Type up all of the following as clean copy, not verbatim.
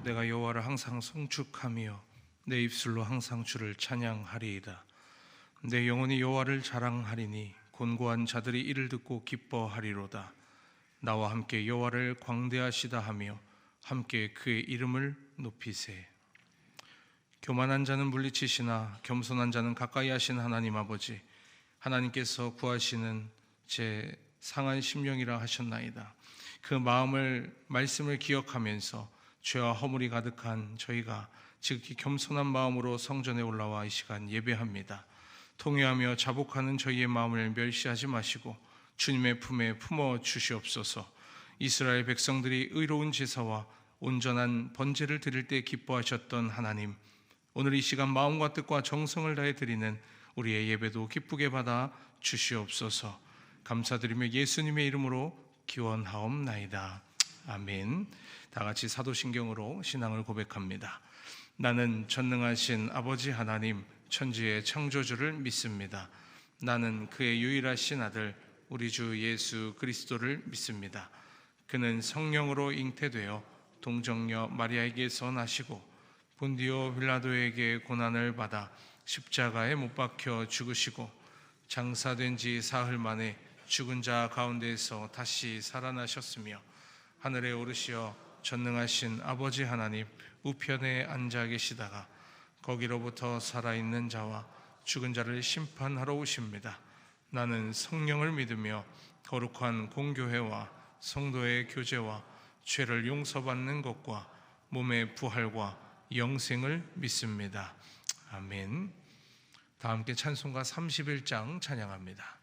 내가 여호와를 항상 송축하며 내 입술로 항상 주를 찬양하리이다. 내 영혼이 여호와를 자랑하리니 곤고한 자들이 이를 듣고 기뻐하리로다. 나와 함께 여호와를 광대하시다 하며 함께 그의 이름을 높이세. 교만한 자는 물리치시나 겸손한 자는 가까이 하신 하나님 아버지, 하나님께서 구하시는 제 상한 심령이라 하셨나이다. 그 말씀을 기억하면서 죄와 허물이 가득한 저희가 지극히 겸손한 마음으로 성전에 올라와 이 시간 예배합니다. 통회하며 자복하는 저희의 마음을 멸시하지 마시고 주님의 품에 품어 주시옵소서. 이스라엘 백성들이 의로운 제사와 온전한 번제를 드릴 때 기뻐하셨던 하나님, 오늘 이 시간 마음과 뜻과 정성을 다해 드리는 우리의 예배도 기쁘게 받아 주시옵소서. 감사드리며 예수님의 이름으로 기원하옵나이다. 아멘. 다 같이 사도신경으로 신앙을 고백합니다. 나는 전능하신 아버지 하나님, 천지의 창조주를 믿습니다. 나는 그의 유일하신 아들 우리 주 예수 그리스도를 믿습니다. 그는 성령으로 잉태되어 동정녀 마리아에게서 나시고 본디오 빌라도에게 고난을 받아 십자가에 못 박혀 죽으시고 장사된 지 사흘 만에 죽은 자 가운데에서 다시 살아나셨으며 하늘에 오르시어 전능하신 아버지 하나님 우편에 앉아 계시다가 거기로부터 살아있는 자와 죽은 자를 심판하러 오십니다. 나는 성령을 믿으며 거룩한 공교회와 성도의 교제와 죄를 용서받는 것과 몸의 부활과 영생을 믿습니다. 아멘. 다 함께 찬송가 31장 찬양합니다.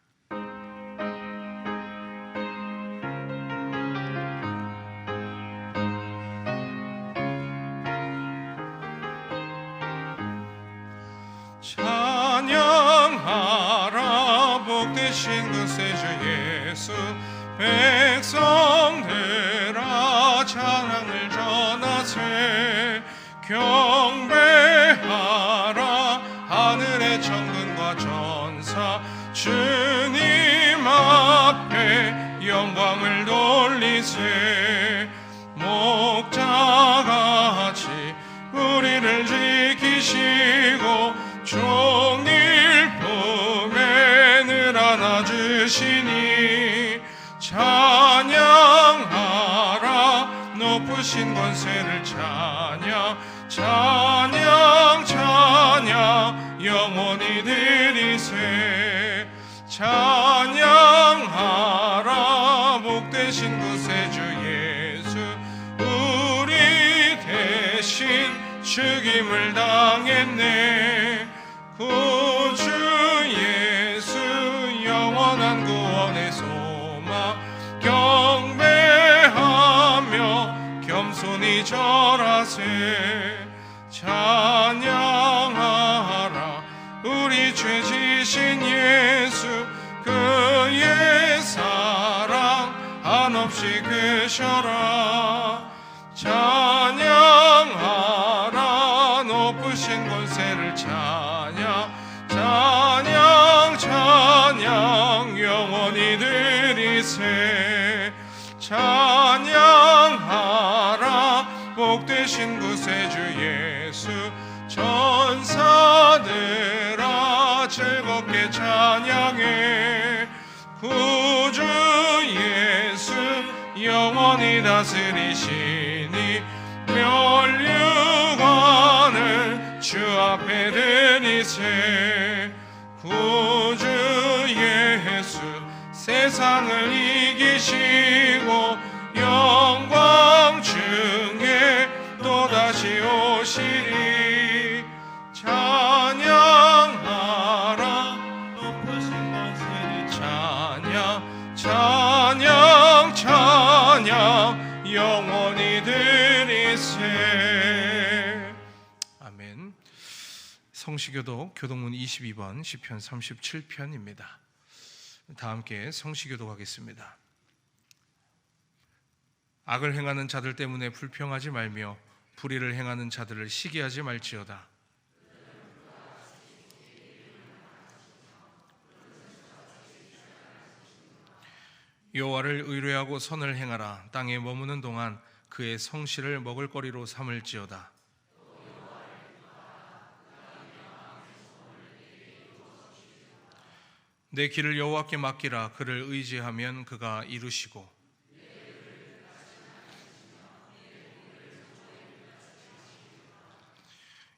찬양하라 복되신 그 세주 예수, 백성들아 찬양을 전하세. 경배하라 하늘의 천군과 전사, 주님 앞에 영광을 돌리세. 목자같이 우리를 지키시고 종일 품에 늘 안아주시니 찬양하라 높으신 권세를 찬양, 찬양 찬양 영원히 드리세. 찬양하라 복되신 구세주 예수, 우리 대신 죽임을 당했네. 구주 예수 영원한 구원의 소망, 경배하며 겸손히 절하세. 찬양하라 우리 죄 지신 예수, 그의 사랑 한없이 크셔라. 찬양하라 높으신 권세를 찬양, 찬양 찬양 영원히 드리세. 찬양하라 복되신 구세주 예수, 천사들아 즐겁게 찬양해. 구주 예수 영원히 다스리시니 멸류관을 주 앞에 드리세. 구주 예수 세상을 이기시고 영광 중에 또다시 오시리. 찬양하라 높으신 권세를 찬양, 찬양 찬양 영원히 드리세. 아멘. 성시교독 교동문 22번 시편 37편입니다. 다 함께 성시교독하겠습니다. 악을 행하는 자들 때문에 불평하지 말며 불의를 행하는 자들을 시기하지 말지어다. 여호와를 의뢰하고 선을 행하라. 땅에 머무는 동안 그의 성실을 먹을거리로 삼을지어다. 내 길을 여호와께 맡기라. 그를 의지하면 그가 이루시고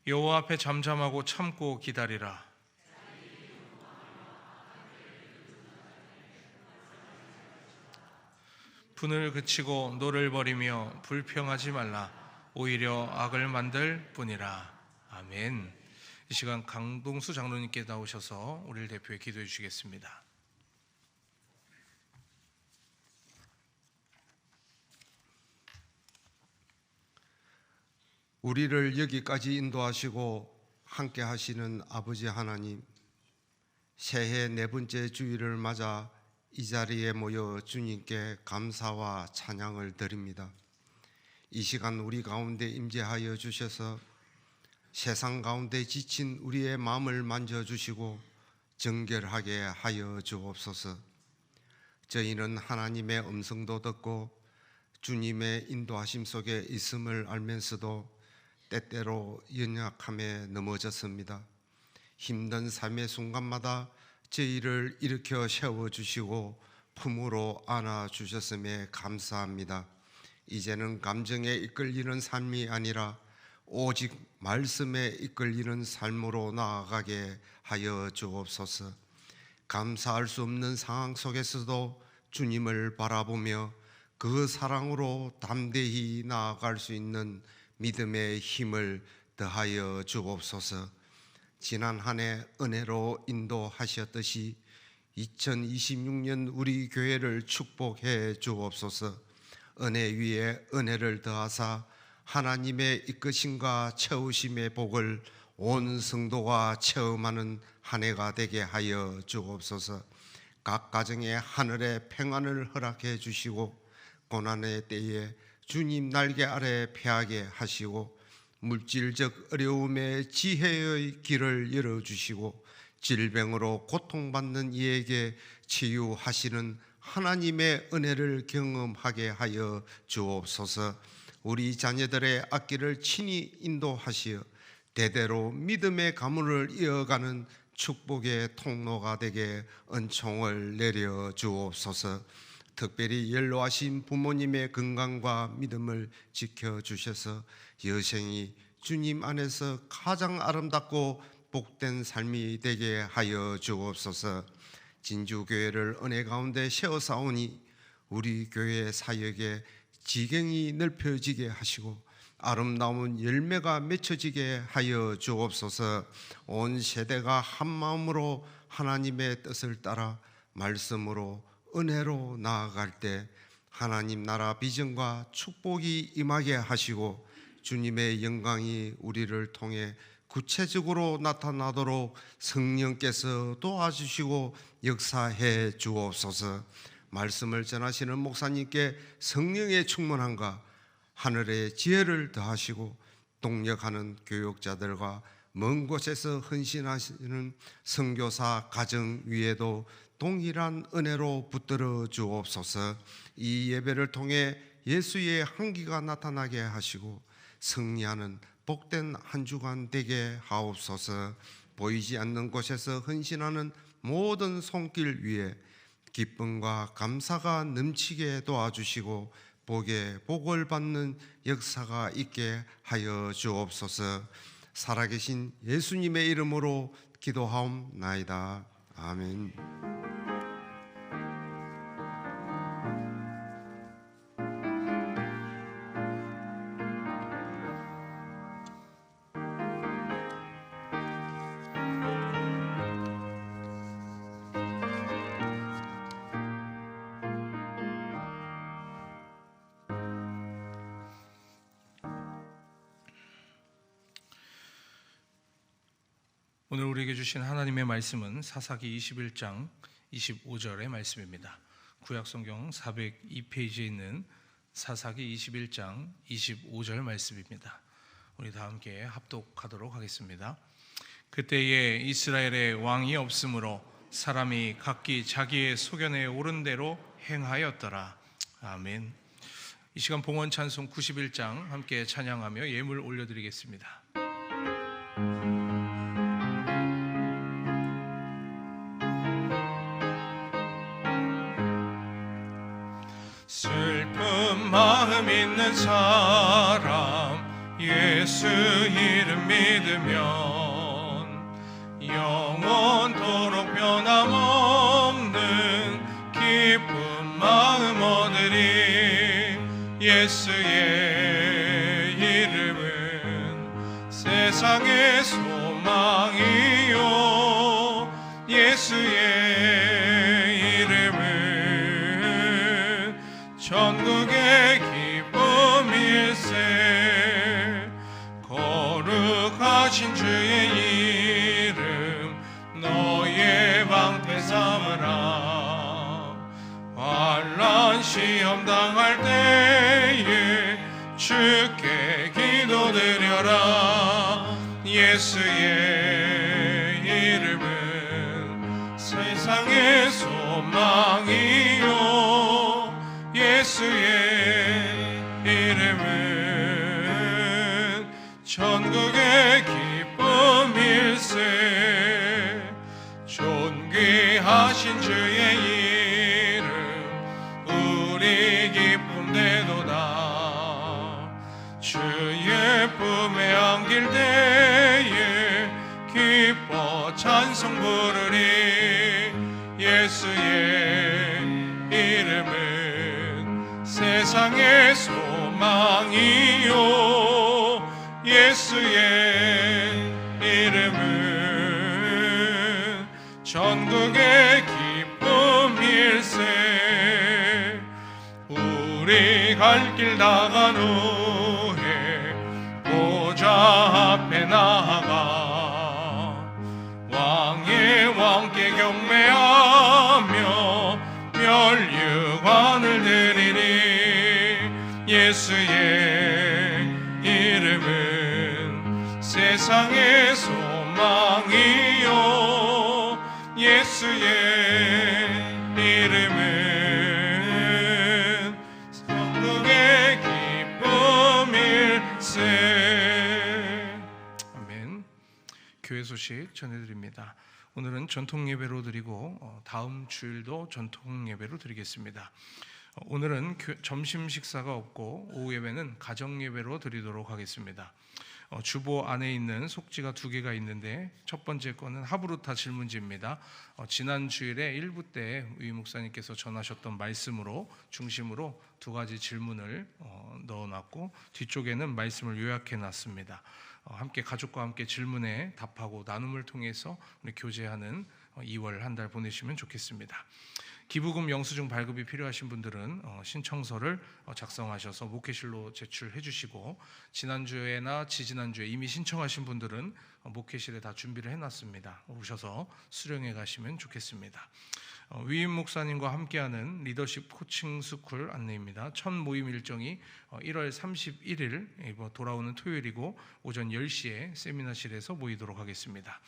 여호와 앞에 잠잠하고 참고 기다리라. 분을 그치고 노를 버리며 불평하지 말라. 오히려 악을 만들 뿐이라. 아멘. 이 시간 강동수 장로님께 나오셔서 우리를 대표해 기도해 주시겠습니다. 우리를 여기까지 인도하시고 함께 하시는 아버지 하나님, 새해 네 번째 주일을 맞아 이 자리에 모여 주님께 감사와 찬양을 드립니다. 이 시간 우리 가운데 임재하여 주셔서 세상 가운데 지친 우리의 마음을 만져주시고 정결하게 하여 주옵소서. 저희는 하나님의 음성도 듣고 주님의 인도하심 속에 있음을 알면서도 때때로 연약함에 넘어졌습니다. 힘든 삶의 순간마다 저희를 일으켜 세워주시고 품으로 안아주셨음에 감사합니다. 이제는 감정에 이끌리는 삶이 아니라 오직 말씀에 이끌리는 삶으로 나아가게 하여 주옵소서. 감사할 수 없는 상황 속에서도 주님을 바라보며 그 사랑으로 담대히 나아갈 수 있는 믿음의 힘을 더하여 주옵소서. 지난 한 해 은혜로 인도하셨듯이 2026년 우리 교회를 축복해 주옵소서. 은혜 위에 은혜를 더하사 하나님의 이끄심과 채우심의 복을 온 성도가 체험하는 한 해가 되게 하여 주옵소서. 각 가정에 하늘의 평안을 허락해 주시고 고난의 때에 주님 날개 아래 피하게 하시고 물질적 어려움에 지혜의 길을 열어주시고 질병으로 고통받는 이에게 치유하시는 하나님의 은혜를 경험하게 하여 주옵소서. 우리 자녀들의 앞길을 친히 인도하시어 대대로 믿음의 가문을 이어가는 축복의 통로가 되게 은총을 내려 주옵소서. 특별히 연로하신 부모님의 건강과 믿음을 지켜주셔서 여생이 주님 안에서 가장 아름답고 복된 삶이 되게 하여 주옵소서. 진주교회를 은혜 가운데 세워싸우니 우리 교회 사역에 지경이 넓혀지게 하시고 아름다운 열매가 맺혀지게 하여 주옵소서. 온 세대가 한 마음으로 하나님의 뜻을 따라 말씀으로 은혜로 나아갈 때 하나님 나라 비전과 축복이 임하게 하시고 주님의 영광이 우리를 통해 구체적으로 나타나도록 성령께서 도와주시고 역사해 주옵소서. 말씀을 전하시는 목사님께 성령의 충만함과 하늘의 지혜를 더하시고 동력하는 교육자들과 먼 곳에서 헌신하시는 선교사 가정 위에도 동일한 은혜로 붙들어 주옵소서. 이 예배를 통해 예수의 향기가 나타나게 하시고 승리하는 복된 한 주간 되게 하옵소서. 보이지 않는 곳에서 헌신하는 모든 손길 위에 기쁨과 감사가 넘치게 도와주시고 복에 복을 받는 역사가 있게 하여 주옵소서. 살아계신 예수님의 이름으로 기도하옵나이다. 아멘. 오늘 우리에게 주신 하나님의 말씀은 사사기 21장 25절의 말씀입니다. 구약성경 402페이지에 있는 사사기 21장 25절 말씀입니다. 우리 다 함께 합독하도록 하겠습니다. 그때에 이스라엘에 왕이 없으므로 사람이 각기 자기의 소견에 오른 대로 행하였더라. 아멘. 이 시간 봉헌 찬송 91장 함께 찬양하며 예물 올려드리겠습니다. 슬픈 마음 있는 사람 예수 이름 믿으면 영원토록 변함없는 기쁜 마음 얻으리. 예수의 이름은 세상의 소망이요 예수의 이름은 전국의 기쁨일세. 거룩하신 주의 이름 너의 방패 삼으라. 환난 시험 당할 때에 주께 기도드려라. 예수의 이름은 세상의 소망이요 예수의 이름은 전국의 기쁨일세. 존귀하신 주의 이름 우리 기쁨 되도다. 주의 품에 안길 때에 기뻐 찬송 부르리. 예수의 이름은 세상의 소망이요 예수의 이름은 전국의 기쁨일세. 우리 갈 길 다간 후에 보좌 앞에 나아가 왕의 왕께 경배하며 멸류관을 드리리. 예수의 이름은 세상의 소망이요 예수의 이름은 천국의 기쁨일세. 아멘. 교회 소식 전해드립니다. 오늘은 전통 예배로 드리고 다음 주일도 전통 예배로 드리겠습니다. 오늘은 점심 식사가 없고 오후 예배는 가정 예배로 드리도록 하겠습니다. 주보 안에 있는 속지가 2개가 있는데 첫 번째 거는 하브루타 질문지입니다. 지난 주일에 1부 때 위 목사님께서 전하셨던 말씀으로 중심으로 2가지 질문을 넣어놨고 뒤쪽에는 말씀을 요약해놨습니다. 함께 가족과 함께 질문에 답하고 나눔을 통해서 우리 교제하는 2월 한 달 보내시면 좋겠습니다. 기부금 영수증 발급이 필요하신 분들은 신청서를 작성하셔서 목회실로 제출해 주시고, 지난주에나 지지난주에 이미 신청하신 분들은 목회실에 다 준비를 해놨습니다. 오셔서 수령해 가시면 좋겠습니다. 위임 목사님과 함께하는 리더십 코칭 스쿨 안내입니다. 첫 모임 일정이 1월 31일 돌아오는 토요일이고 오전 10시에 세미나실에서 모이도록 하겠습니다.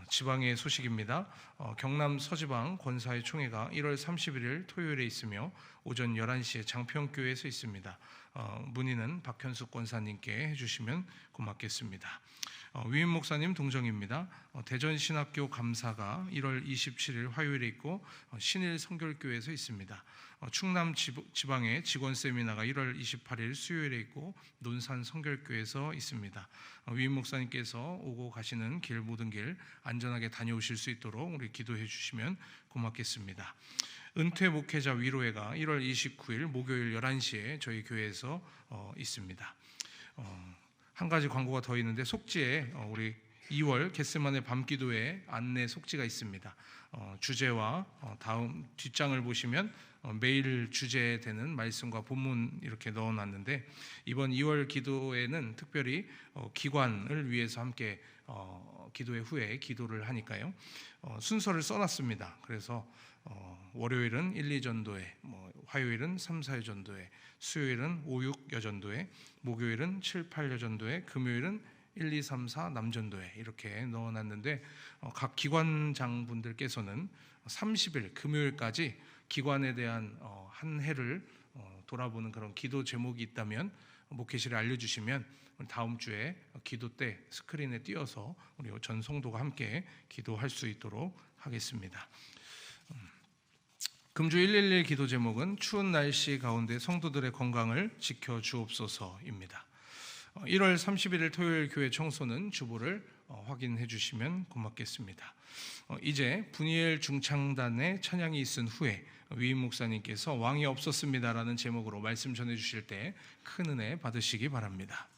지방의 소식입니다. 경남 서지방 권사회 총회가 1월 31일 토요일에 있으며 오전 11시에 장평교회에서 있습니다. 문의는 박현숙 권사님께 해주시면 고맙겠습니다. 위임 목사님 동정입니다. 대전신학교 감사가 1월 27일 화요일에 있고 신일 성결교회에서 있습니다. 충남 지방의 직원 세미나가 1월 28일 수요일에 있고 논산 성결교회에서 있습니다. 위임 목사님께서 오고 가시는 길 모든 길 안전하게 다녀오실 수 있도록 우리 기도해 주시면 고맙겠습니다. 은퇴 목회자 위로회가 1월 29일 목요일 11시에 저희 교회에서 있습니다. 한 가지 광고가 더 있는데 속지에 우리 2월 겟세마네 밤기도회 안내 속지가 있습니다. 주제와 다음 뒷장을 보시면 매일 주제되는 말씀과 본문 이렇게 넣어놨는데 이번 2월 기도회는 특별히 기관을 위해서 함께 기도회 후에 기도를 하니까요. 순서를 써놨습니다. 그래서 월요일은 1, 2전도회, 화요일은 3, 4여 전도회, 수요일은 5, 6 여전도회, 목요일은 7, 8 여전도회, 금요일은 1, 2, 3, 4 남전도회 이렇게 넣어놨는데 각 기관장분들께서는 30일 금요일까지 기관에 대한 한 해를 돌아보는 그런 기도 제목이 있다면 목회실에 알려주시면 다음 주에 기도 때 스크린에 띄어서 우리 전 성도가 함께 기도할 수 있도록 하겠습니다. 금주 111 기도 제목은 추운 날씨 가운데 성도들의 건강을 지켜 주옵소서입니다. 1월 31일 토요일 교회 청소는 주보를 확인해 주시면 고맙겠습니다. 이제 분이엘 중창단의 찬양이 있은 후에 위임 목사님께서 왕이 없었습니다라는 제목으로 말씀 전해 주실 때 큰 은혜 받으시기 바랍니다.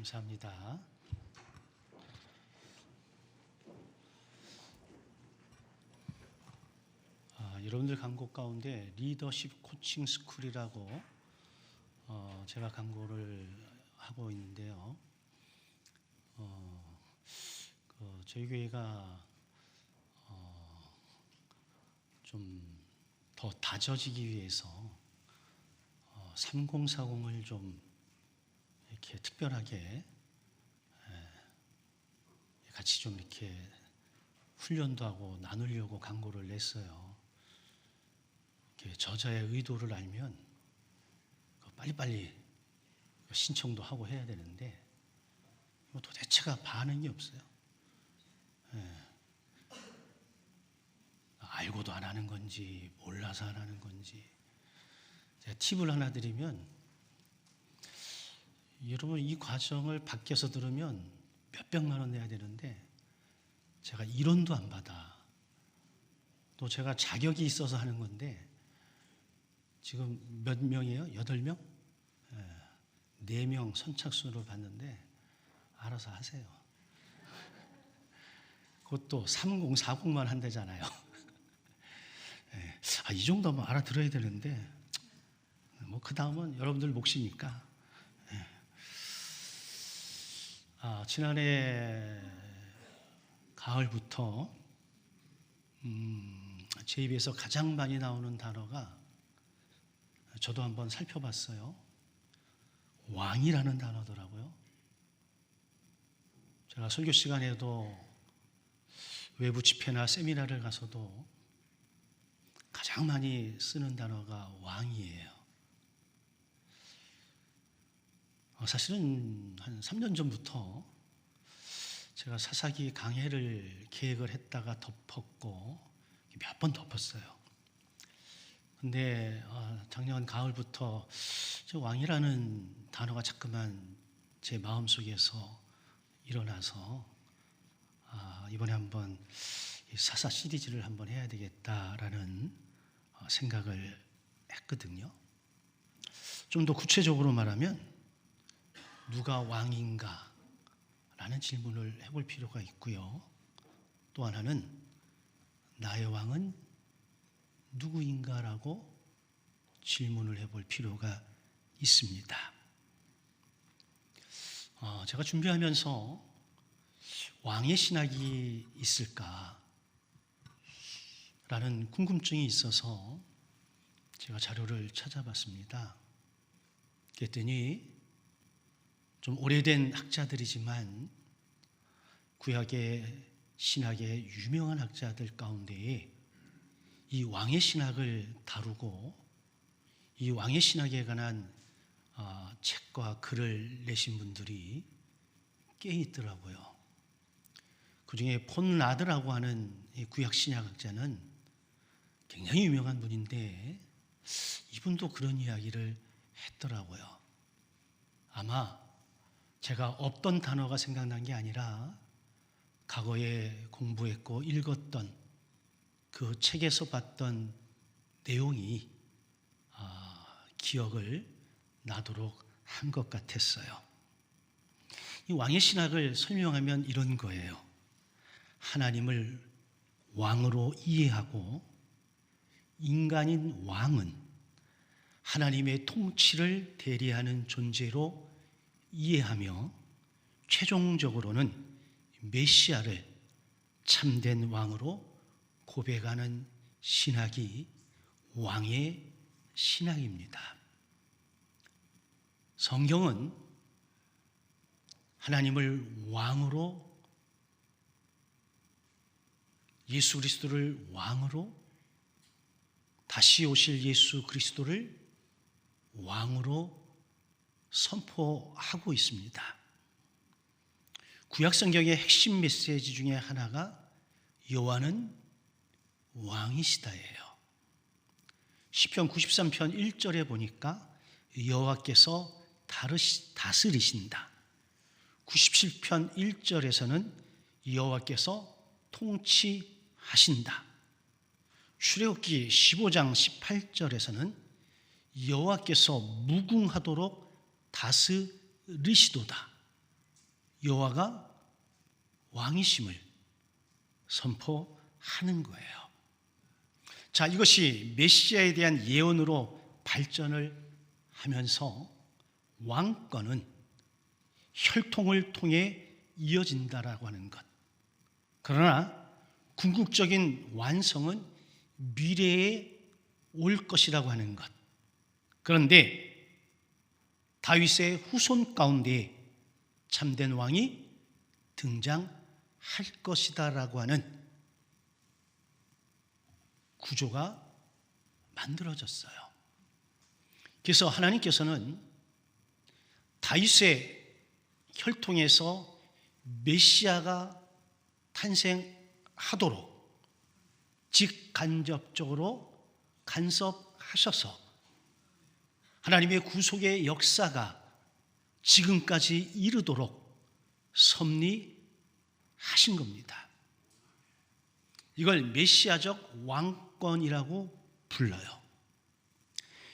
감사합니다. 여러분들 강고 가운데 리더십 코칭 스쿨이라고 제가 강고를 하고 있는데요. 저희 교회가 좀 더 다져지기 위해서 3040을 좀 이렇게 특별하게 같이 좀 이렇게 훈련도 하고 나누려고 강고를 냈어요. 저자의 의도를 알면 빨리빨리 신청도 하고 해야 되는데 도대체가 반응이 없어요. 알고도 안 하는 건지 몰라서 안 하는 건지. 제가 팁을 하나 드리면, 여러분 이 과정을 밖에서 들으면 몇백만 원 내야 되는데 제가 1원도 안 받아. 또 제가 자격이 있어서 하는 건데 지금 몇 명이에요? 8명? 4명 선착순으로 봤는데 알아서 하세요. 그것도 3040만 한대잖아요. 이 정도면 알아들어야 되는데 그 다음은 여러분들 몫이니까. 지난해 가을부터 제 입에서 가장 많이 나오는 단어가, 저도 한번 살펴봤어요. 왕이라는 단어더라고요. 제가 설교 시간에도 외부 집회나 세미나를 가서도 가장 많이 쓰는 단어가 왕이에요. 사실은 한 3년 전부터 제가 사사기 강해를 계획을 했다가 덮었고 몇 번 덮었어요. 근데 작년 가을부터 저 왕이라는 단어가 자꾸만 제 마음속에서 일어나서 이번에 한번 사사 시리즈를 한번 해야 되겠다라는 생각을 했거든요. 좀 더 구체적으로 말하면 누가 왕인가 라는 질문을 해볼 필요가 있고요. 또 하나는 나의 왕은 누구인가라고 질문을 해볼 필요가 있습니다. 제가 준비하면서 왕의 신학이 있을까 라는 궁금증이 있어서 제가 자료를 찾아봤습니다. 그랬더니 좀 오래된 학자들이지만 구약의 신학의 유명한 학자들 가운데에 이 왕의 신학을 다루고 이 왕의 신학에 관한 책과 글을 내신 분들이 꽤 있더라고요. 그중에 폰 라드라고 하는 구약 신약학자는 굉장히 유명한 분인데 이분도 그런 이야기를 했더라고요. 아마 제가 없던 단어가 생각난 게 아니라 과거에 공부했고 읽었던 그 책에서 봤던 내용이 기억을 나도록 한 것 같았어요. 이 왕의 신학을 설명하면 이런 거예요. 하나님을 왕으로 이해하고 인간인 왕은 하나님의 통치를 대리하는 존재로 이해하며 최종적으로는 메시아를 참된 왕으로 고백하는 신학이 왕의 신학입니다. 성경은 하나님을 왕으로, 예수 그리스도를 왕으로, 다시 오실 예수 그리스도를 왕으로 선포하고 있습니다. 구약 성경의 핵심 메시지 중에 하나가 여호와는 왕이시다예요. 시편 93편 1절에 보니까 여호와께서 다스리신다. 97편 1절에서는 여호와께서 통치하신다. 출애굽기 15장 18절에서는 여호와께서 무궁하도록 다스리시도다. 여호와가 왕이심을 선포하는 거예요. 자, 이것이 메시아에 대한 예언으로 발전을 하면서 왕권은 혈통을 통해 이어진다라고 하는 것. 그러나 궁극적인 완성은 미래에 올 것이라고 하는 것. 그런데 다윗의 후손 가운데 참된 왕이 등장할 것이다라고 하는 구조가 만들어졌어요. 그래서 하나님께서는 다윗의 혈통에서 메시아가 탄생하도록 직간접적으로 간섭하셔서 하나님의 구속의 역사가 지금까지 이르도록 섭리하신 겁니다. 이걸 메시아적 왕권이라고 불러요.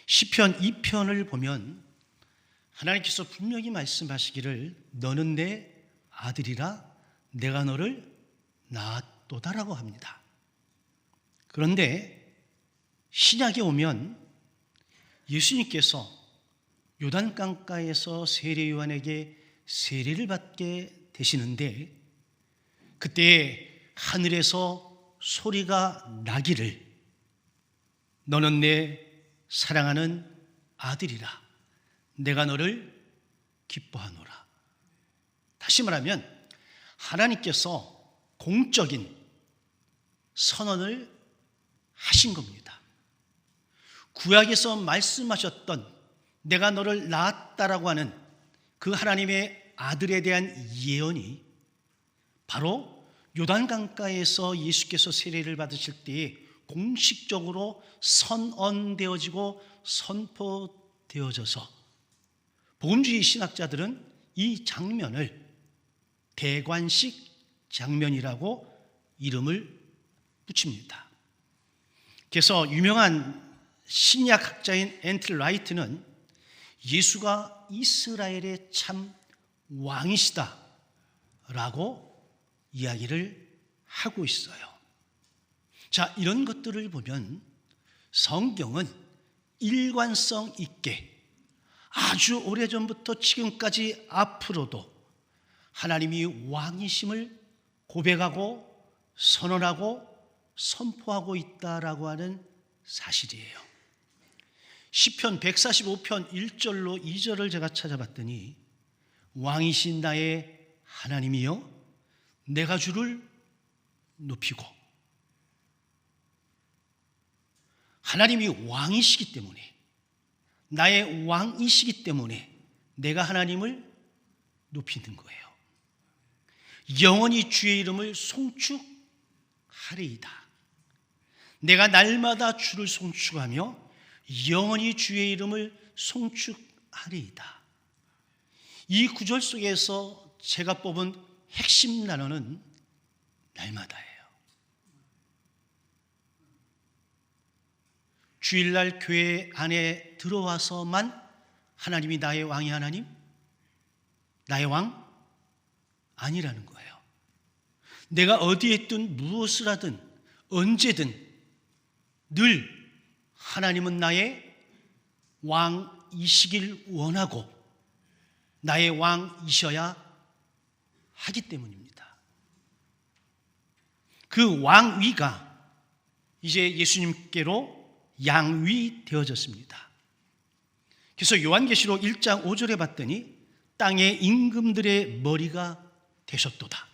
시편 2편을 보면 하나님께서 분명히 말씀하시기를 너는 내 아들이라 내가 너를 낳았도다라고 합니다. 그런데 신약에 오면 예수님께서 요단강가에서 세례 요한에게 세례를 받게 되시는데 그때 하늘에서 소리가 나기를 너는 내 사랑하는 아들이라 내가 너를 기뻐하노라. 다시 말하면 하나님께서 공적인 선언을 하신 겁니다. 구약에서 말씀하셨던 내가 너를 낳았다라고 하는 그 하나님의 아들에 대한 예언이 바로 요단강가에서 예수께서 세례를 받으실 때에 공식적으로 선언되어지고 선포되어져서 복음주의 신학자들은 이 장면을 대관식 장면이라고 이름을 붙입니다. 그래서 유명한 신약학자인 앤틀 라이트는 예수가 이스라엘의 참 왕이시다라고 이야기를 하고 있어요. 자, 이런 것들을 보면 성경은 일관성 있게 아주 오래전부터 지금까지 앞으로도 하나님이 왕이심을 고백하고 선언하고 선포하고 있다라고 하는 사실이에요. 시편 145편 1절로 2절을 제가 찾아봤더니 왕이신 나의 하나님이여 내가 주를 높이고 하나님이 왕이시기 때문에 나의 왕이시기 때문에 내가 하나님을 높이는 거예요. 영원히 주의 이름을 송축하리이다. 내가 날마다 주를 송축하며 영원히 주의 이름을 송축하리이다. 이 구절 속에서 제가 뽑은 핵심 단어는 날마다예요. 주일날 교회 안에 들어와서만 하나님이 나의 왕이 하나님? 나의 왕? 아니라는 거예요. 내가 어디에 있든 무엇을 하든 언제든 늘 하나님은 나의 왕이시길 원하고 나의 왕이셔야 하기 때문입니다. 그 왕위가 이제 예수님께로 양위되어졌습니다. 그래서 요한계시록 1장 5절에 봤더니 땅의 임금들의 머리가 되셨도다.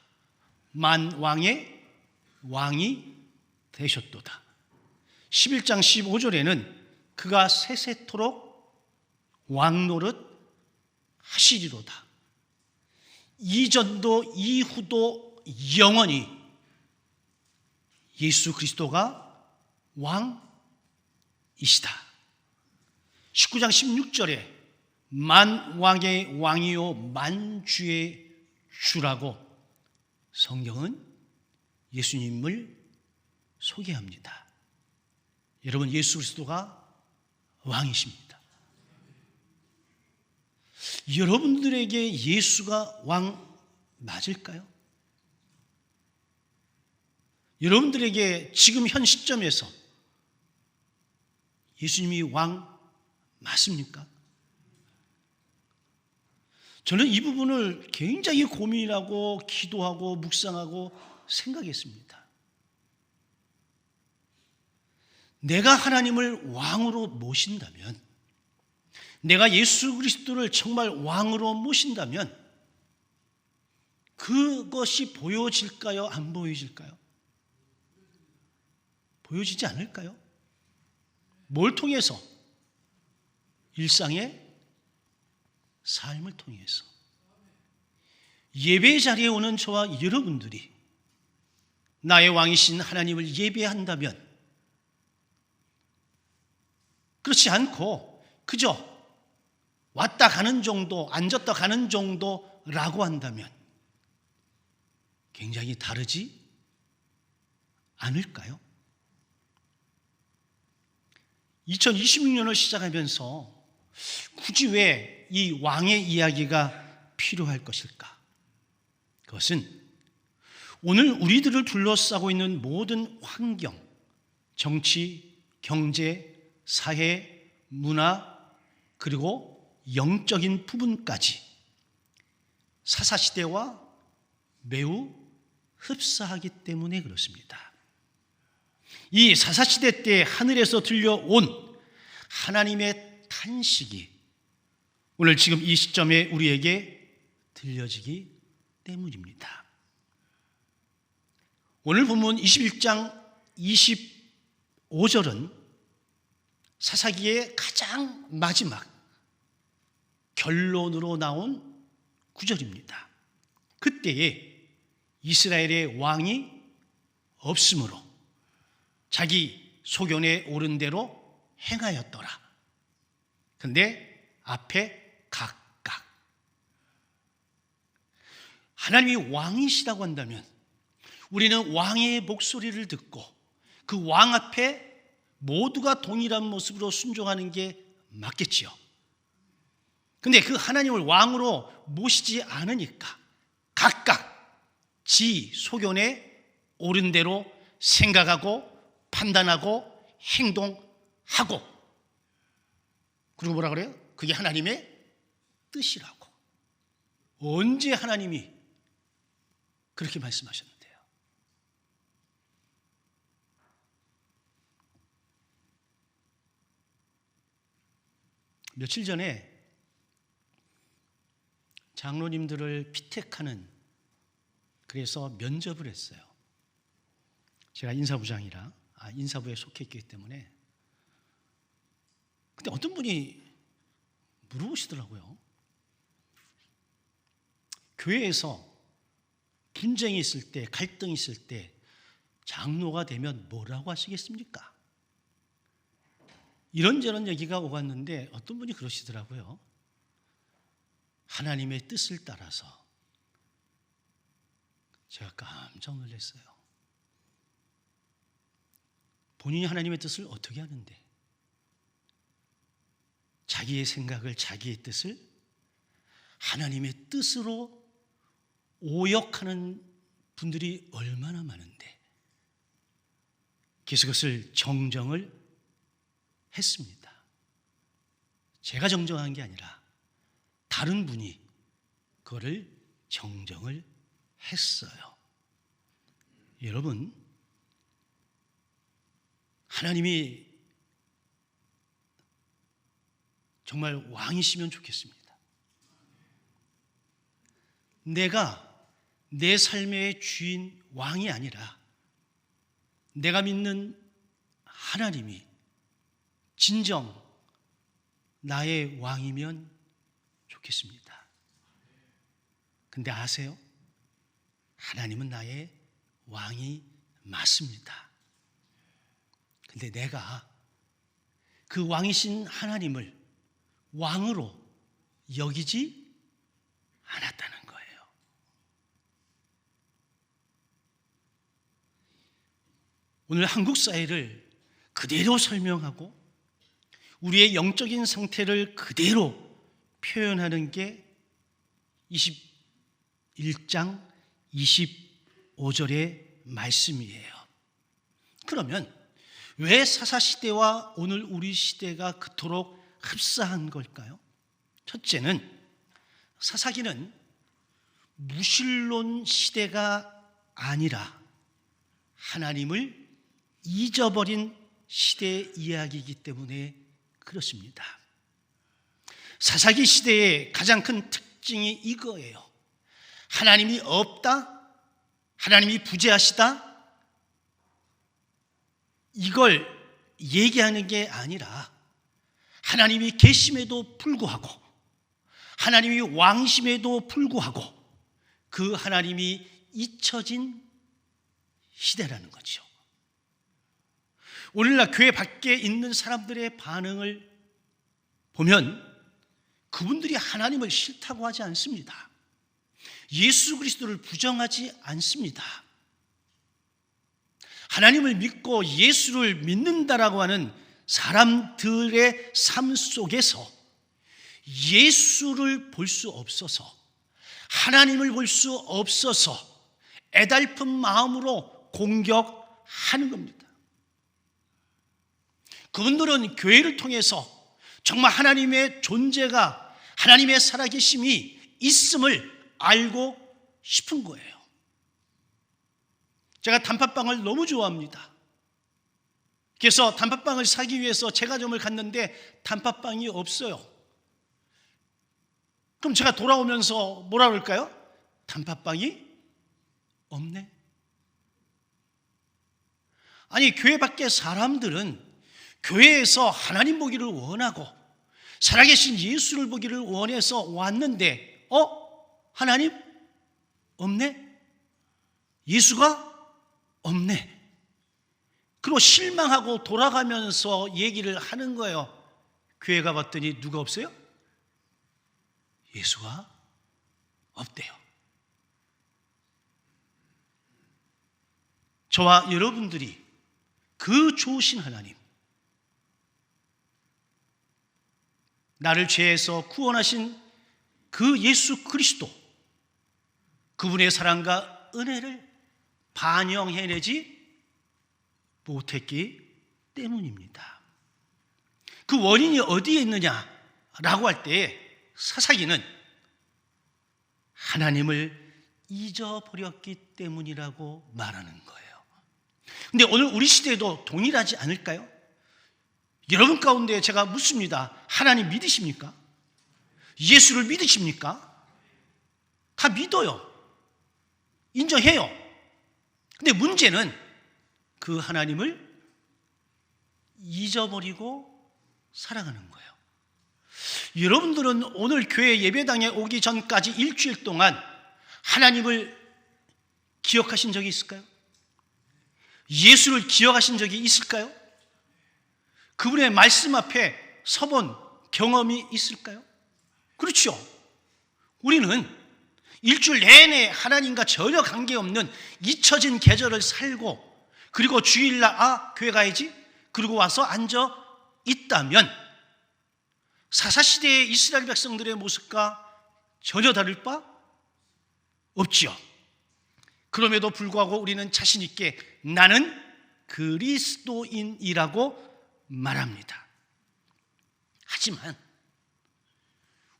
만왕의 왕이 되셨도다. 11장 15절에는 그가 세세토록 왕노릇 하시리로다. 이전도 이후도 영원히 예수 그리스도가 왕이시다. 19장 16절에 만왕의 왕이요 만주의 주라고 성경은 예수님을 소개합니다. 여러분, 예수 그리스도가 왕이십니다. 여러분들에게 예수가 왕 맞을까요? 여러분들에게 지금 현 시점에서 예수님이 왕 맞습니까? 저는 이 부분을 굉장히 고민하고 기도하고 묵상하고 생각했습니다. 내가 하나님을 왕으로 모신다면, 내가 예수 그리스도를 정말 왕으로 모신다면 그것이 보여질까요? 안 보여질까요? 보여지지 않을까요? 뭘 통해서? 일상의 삶을 통해서. 예배 자리에 오는 저와 여러분들이 나의 왕이신 하나님을 예배한다면, 그렇지 않고 그저 왔다 가는 정도, 앉았다 가는 정도라고 한다면 굉장히 다르지 않을까요? 2026년을 시작하면서 굳이 왜 이 왕의 이야기가 필요할 것일까? 그것은 오늘 우리들을 둘러싸고 있는 모든 환경, 정치, 경제, 사회, 문화, 그리고 영적인 부분까지 사사시대와 매우 흡사하기 때문에 그렇습니다. 이 사사시대 때 하늘에서 들려온 하나님의 탄식이 오늘 지금 이 시점에 우리에게 들려지기 때문입니다. 오늘 본문 21장 25절은 사사기의 가장 마지막 결론으로 나온 구절입니다. 그때에 이스라엘의 왕이 없으므로 자기 소견에 오른 대로 행하였더라. 근데 앞에 각각. 하나님이 왕이시라고 한다면 우리는 왕의 목소리를 듣고 그 왕 앞에 모두가 동일한 모습으로 순종하는 게 맞겠지요. 근데 그 하나님을 왕으로 모시지 않으니까 각각 지 소견에 옳은 대로 생각하고 판단하고 행동하고, 그리고 뭐라 그래요? 그게 하나님의 뜻이라고. 언제 하나님이 그렇게 말씀하셨는데요? 며칠 전에 장로님들을 피택하는, 그래서 면접을 했어요. 제가 인사부장이라 인사부에 속했기 때문에. 근데 어떤 분이 물어보시더라고요. 교회에서 분쟁이 있을 때, 갈등이 있을 때 장로가 되면 뭐라고 하시겠습니까? 이런저런 얘기가 오갔는데 어떤 분이 그러시더라고요. 하나님의 뜻을 따라서. 제가 깜짝 놀랐어요. 본인이 하나님의 뜻을 어떻게 하는데, 자기의 생각을, 자기의 뜻을 하나님의 뜻으로 오역하는 분들이 얼마나 많은데, 그래서 그것을 정정을 했습니다. 제가 정정한 게 아니라 다른 분이 그거를 정정을 했어요. 여러분, 하나님이 정말 왕이시면 좋겠습니다. 내가 내 삶의 주인, 왕이 아니라 내가 믿는 하나님이 진정 나의 왕이면 좋겠습니다. 근데 아세요? 하나님은 나의 왕이 맞습니다. 근데 내가 그 왕이신 하나님을 왕으로 여기지 않았다는 거예요. 오늘 한국 사회를 그대로 설명하고 우리의 영적인 상태를 그대로 표현하는 게 21장 25절의 말씀이에요. 그러면 왜 사사시대와 오늘 우리 시대가 그토록 흡사한 걸까요? 첫째는 사사기는 무신론 시대가 아니라 하나님을 잊어버린 시대의 이야기이기 때문에 그렇습니다. 사사기 시대의 가장 큰 특징이 이거예요. 하나님이 없다, 하나님이 부재하시다, 이걸 얘기하는 게 아니라 하나님이 계심에도 불구하고, 하나님이 왕심에도 불구하고 그 하나님이 잊혀진 시대라는 거죠. 오늘날 교회 밖에 있는 사람들의 반응을 보면 그분들이 하나님을 싫다고 하지 않습니다. 예수 그리스도를 부정하지 않습니다. 하나님을 믿고 예수를 믿는다라고 하는 사람들의 삶 속에서 예수를 볼 수 없어서, 하나님을 볼 수 없어서 애달픈 마음으로 공격하는 겁니다. 그분들은 교회를 통해서 정말 하나님의 존재가, 하나님의 살아계심이 있음을 알고 싶은 거예요. 제가 단팥빵을 너무 좋아합니다. 그래서 단팥빵을 사기 위해서 제과점을 갔는데 단팥빵이 없어요. 그럼 제가 돌아오면서 뭐라 그럴까요? 단팥빵이 없네. 아니, 교회 밖의 사람들은 교회에서 하나님 보기를 원하고 살아계신 예수를 보기를 원해서 왔는데 하나님 없네? 예수가 없네. 그리고 실망하고 돌아가면서 얘기를 하는 거예요. 교회 가봤더니 누가 없어요? 예수가 없대요. 저와 여러분들이 그 좋으신 하나님, 나를 죄에서 구원하신 그 예수 그리스도, 그분의 사랑과 은혜를 반영해내지 못했기 때문입니다. 그 원인이 어디에 있느냐라고 할 때 사사기는 하나님을 잊어버렸기 때문이라고 말하는 거예요. 근데 오늘 우리 시대에도 동일하지 않을까요? 여러분 가운데 제가 묻습니다. 하나님 믿으십니까? 예수를 믿으십니까? 다 믿어요. 인정해요. 근데 문제는 그 하나님을 잊어버리고 살아가는 거예요. 여러분들은 오늘 교회 예배당에 오기 전까지 일주일 동안 하나님을 기억하신 적이 있을까요? 예수를 기억하신 적이 있을까요? 그분의 말씀 앞에 서본 경험이 있을까요? 그렇죠. 우리는 일주일 내내 하나님과 전혀 관계없는 잊혀진 계절을 살고, 그리고 주일날 교회 가야지, 그리고 와서 앉아 있다면 사사시대의 이스라엘 백성들의 모습과 전혀 다를 바 없지요. 그럼에도 불구하고 우리는 자신 있게 나는 그리스도인이라고 말합니다. 하지만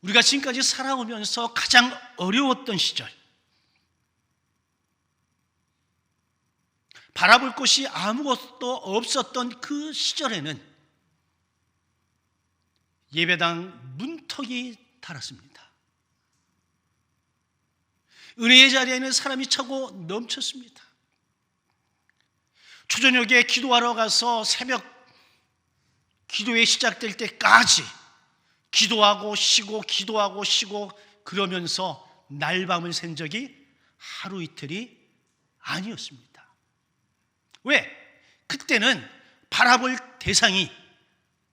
우리가 지금까지 살아오면서 가장 어려웠던 시절, 바라볼 곳이 아무것도 없었던 그 시절에는 예배당 문턱이 달았습니다. 은혜의 자리에는 사람이 차고 넘쳤습니다. 초저녁에 기도하러 가서 새벽 기도회 시작될 때까지 기도하고 쉬고 기도하고 쉬고 그러면서 날밤을 샌 적이 하루 이틀이 아니었습니다. 왜? 그때는 바라볼 대상이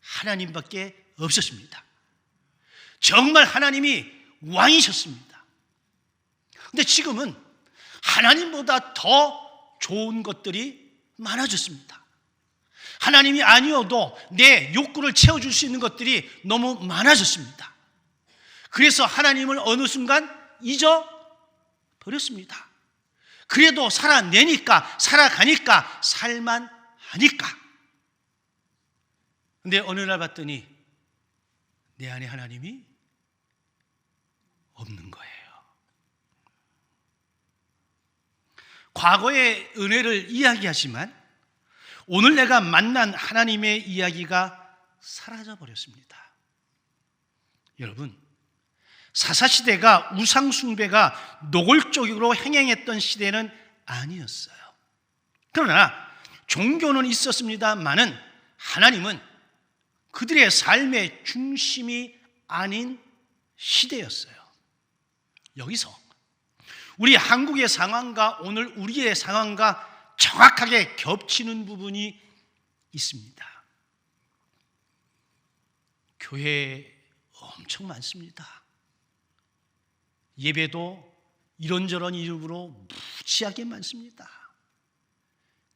하나님밖에 없었습니다. 정말 하나님이 왕이셨습니다. 근데 지금은 하나님보다 더 좋은 것들이 많아졌습니다. 하나님이 아니어도 내 욕구를 채워줄 수 있는 것들이 너무 많아졌습니다. 그래서 하나님을 어느 순간 잊어버렸습니다. 그래도 살아내니까, 살아가니까, 살만하니까 근데 어느 날 봤더니 내 안에 하나님이 없는 거예요. 과거의 은혜를 이야기하지만 오늘 내가 만난 하나님의 이야기가 사라져 버렸습니다. 여러분, 사사시대가 우상숭배가 노골적으로 행행했던 시대는 아니었어요. 그러나 종교는 있었습니다마는 하나님은 그들의 삶의 중심이 아닌 시대였어요. 여기서 우리 한국의 상황과 오늘 우리의 상황과 정확하게 겹치는 부분이 있습니다. 교회에 엄청 많습니다. 예배도 이런저런 이름으로 무지하게 많습니다.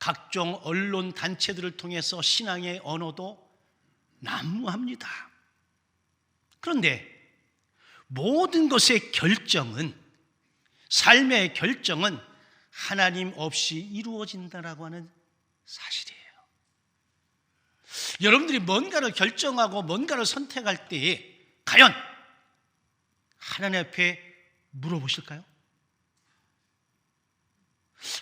각종 언론 단체들을 통해서 신앙의 언어도 난무합니다. 그런데 모든 것의 결정은, 삶의 결정은 하나님 없이 이루어진다라고 하는 사실이에요. 여러분들이 뭔가를 결정하고 뭔가를 선택할 때에 과연 하나님 앞에 물어보실까요?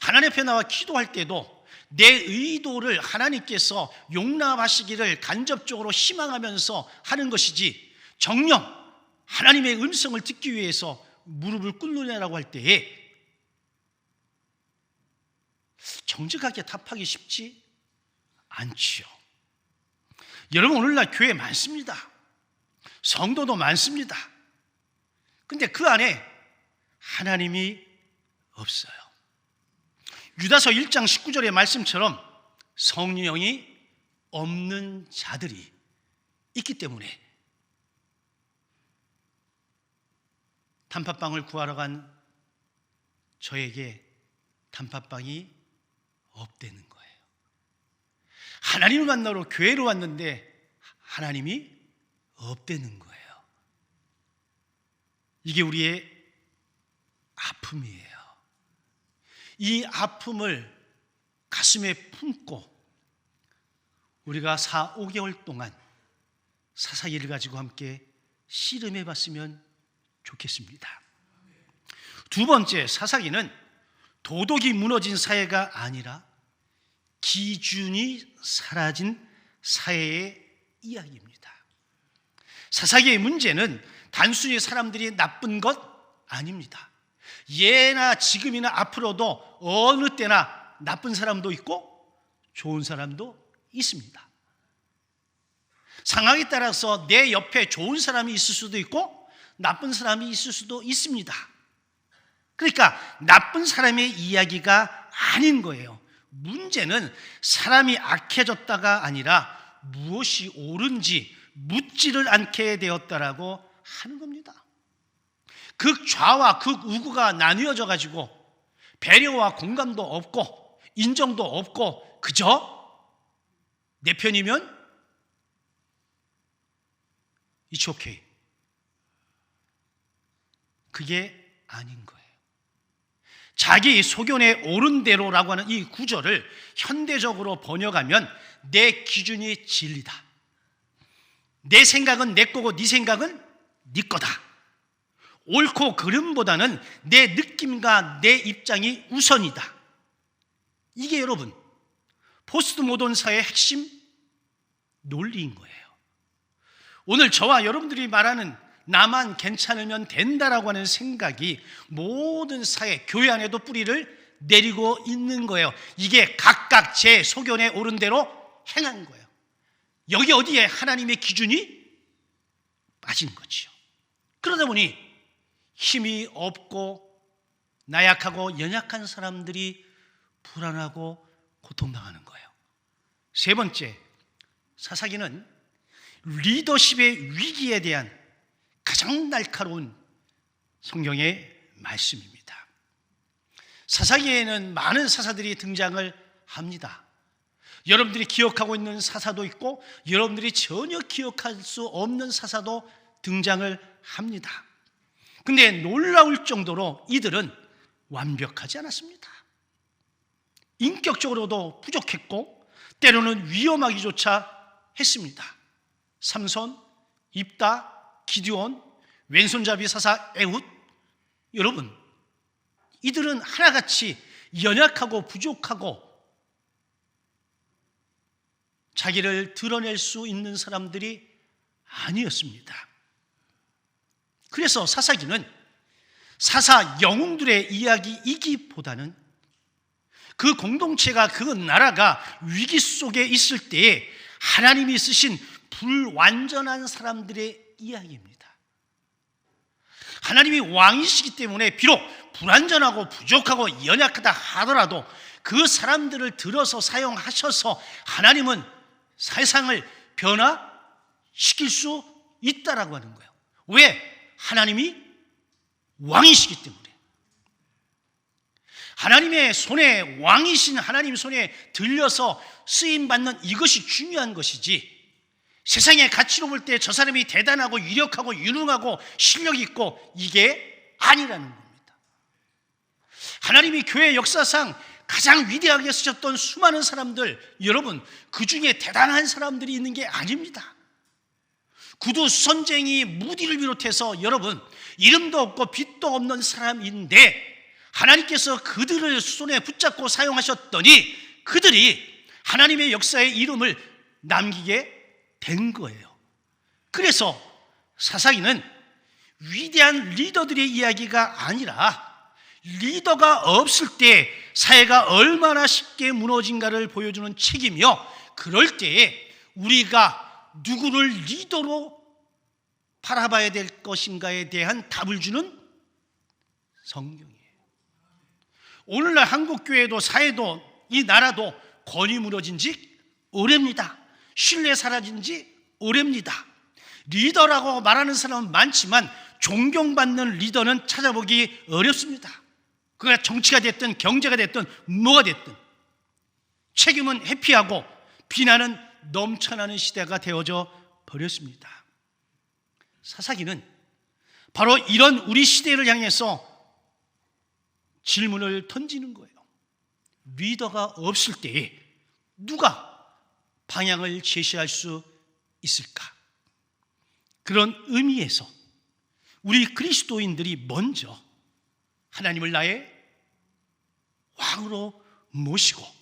하나님 앞에 나와 기도할 때도 내 의도를 하나님께서 용납하시기를 간접적으로 희망하면서 하는 것이지, 정녕 하나님의 음성을 듣기 위해서 무릎을 꿇느냐라고 할 때에 정직하게 답하기 쉽지 않지요. 여러분, 오늘날 교회 많습니다. 성도도 많습니다. 근데 그 안에 하나님이 없어요. 유다서 1장 19절의 말씀처럼 성령이 없는 자들이 있기 때문에 단팥빵을 구하러 간 저에게 단팥빵이 없다는 거예요. 하나님을 만나러 교회로 왔는데 하나님이 없다는 거예요. 이게 우리의 아픔이에요. 이 아픔을 가슴에 품고 우리가 4-5개월 동안 사사기를 가지고 함께 씨름해 봤으면 좋겠습니다. 두 번째, 사사기는 도덕이 무너진 사회가 아니라 기준이 사라진 사회의 이야기입니다. 사사기의 문제는 단순히 사람들이 나쁜 것 아닙니다. 예나 지금이나 앞으로도 어느 때나 나쁜 사람도 있고 좋은 사람도 있습니다. 상황에 따라서 내 옆에 좋은 사람이 있을 수도 있고 나쁜 사람이 있을 수도 있습니다. 그러니까 나쁜 사람의 이야기가 아닌 거예요. 문제는 사람이 악해졌다가 아니라 무엇이 옳은지 묻지를 않게 되었다라고 하는 겁니다. 극좌와 극우구가 나뉘어져 가지고 배려와 공감도 없고 인정도 없고 그저 내 편이면 It's okay. 그게 아닌 거예요. 자기 소견에 옳은 대로라고 하는 이 구절을 현대적으로 번역하면 내 기준이 진리다. 내 생각은 내 거고 네 생각은 네 거다. 옳고 그름보다는 내 느낌과 내 입장이 우선이다. 이게 여러분 포스트 모던 사회의 핵심 논리인 거예요. 오늘 저와 여러분들이 말하는 나만 괜찮으면 된다라고 하는 생각이 모든 사회, 교회 안에도 뿌리를 내리고 있는 거예요. 이게 각각 제 소견에 옳은 대로 행한 거예요. 여기 어디에 하나님의 기준이 빠진 거죠. 그러다 보니 힘이 없고 나약하고 연약한 사람들이 불안하고 고통당하는 거예요. 세 번째, 사사기는 리더십의 위기에 대한 가장 날카로운 성경의 말씀입니다. 사사기에는 많은 사사들이 등장을 합니다. 여러분들이 기억하고 있는 사사도 있고 여러분들이 전혀 기억할 수 없는 사사도 등장을 합니다. 근데 놀라울 정도로 이들은 완벽하지 않았습니다. 인격적으로도 부족했고 때로는 위험하기조차 했습니다. 삼손, 입다, 기드온, 왼손잡이 사사 에훗. 여러분, 이들은 하나같이 연약하고 부족하고 자기를 드러낼 수 있는 사람들이 아니었습니다. 그래서 사사기는 사사 영웅들의 이야기이기보다는 그 공동체가, 그 나라가 위기 속에 있을 때에 하나님이 쓰신 불완전한 사람들의 이야기입니다. 하나님이 왕이시기 때문에 비록 불완전하고 부족하고 연약하다 하더라도 그 사람들을 들어서 사용하셔서 하나님은 세상을 변화시킬 수 있다라고 하는 거예요. 왜? 하나님이 왕이시기 때문에. 하나님의 손에, 왕이신 하나님 손에 들려서 쓰임받는 이것이 중요한 것이지, 세상의 가치로 볼 때 저 사람이 대단하고 유력하고 유능하고 실력 있고 이게 아니라는 겁니다. 하나님이 교회 역사상 가장 위대하게 쓰셨던 수많은 사람들, 여러분, 그 중에 대단한 사람들이 있는 게 아닙니다. 구두 선쟁이 무디를 비롯해서 여러분, 이름도 없고 빛도 없는 사람인데 하나님께서 그들을 손에 붙잡고 사용하셨더니 그들이 하나님의 역사의 이름을 남기게 된 거예요. 그래서 사사기는 위대한 리더들의 이야기가 아니라 리더가 없을 때 사회가 얼마나 쉽게 무너진가를 보여주는 책이며, 그럴 때에 우리가 누구를 리더로 바라봐야 될 것인가에 대한 답을 주는 성경이에요. 오늘날 한국교회도 사회도 이 나라도 권위 무너진 지 오래입니다. 신뢰 사라진 지 오래입니다. 리더라고 말하는 사람은 많지만 존경받는 리더는 찾아보기 어렵습니다. 그가 정치가 됐든 경제가 됐든 뭐가 됐든 책임은 회피하고 비난은 넘쳐나는 시대가 되어져 버렸습니다. 사사기는 바로 이런 우리 시대를 향해서 질문을 던지는 거예요. 리더가 없을 때에 누가 방향을 제시할 수 있을까? 그런 의미에서 우리 그리스도인들이 먼저 하나님을 나의 왕으로 모시고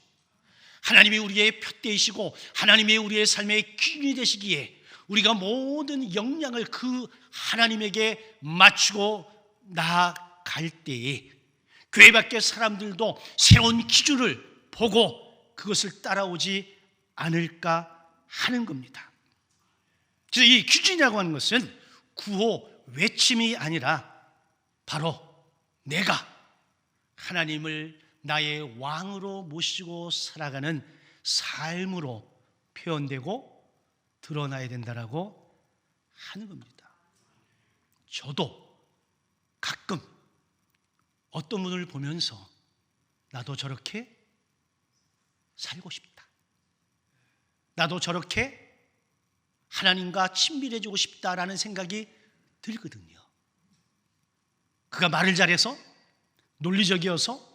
하나님이 우리의 푯대이시고 하나님이 우리의 삶의 기준이 되시기에 우리가 모든 역량을 그 하나님에게 맞추고 나아갈 때에 교회 밖의 사람들도 새로운 기준을 보고 그것을 따라오지 않을까 하는 겁니다. 그래서 이 기준이라고 하는 것은 구호 외침이 아니라 바로 내가 하나님을 나의 왕으로 모시고 살아가는 삶으로 표현되고 드러나야 된다라고 하는 겁니다. 저도 가끔 어떤 분을 보면서 나도 저렇게 살고 싶다, 나도 저렇게 하나님과 친밀해지고 싶다라는 생각이 들거든요. 그가 말을 잘해서, 논리적이어서,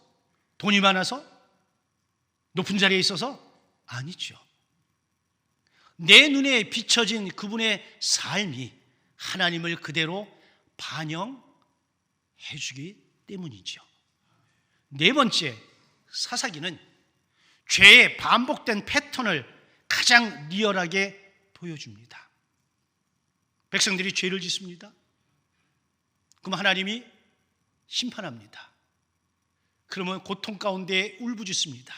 돈이 많아서, 높은 자리에 있어서 아니죠. 내 눈에 비춰진 그분의 삶이 하나님을 그대로 반영해 주기 때문이죠. 네 번째, 사사기는 죄의 반복된 패턴을 가장 리얼하게 보여줍니다. 백성들이 죄를 짓습니다. 그럼 하나님이 심판합니다. 그러면 고통 가운데 울부짖습니다.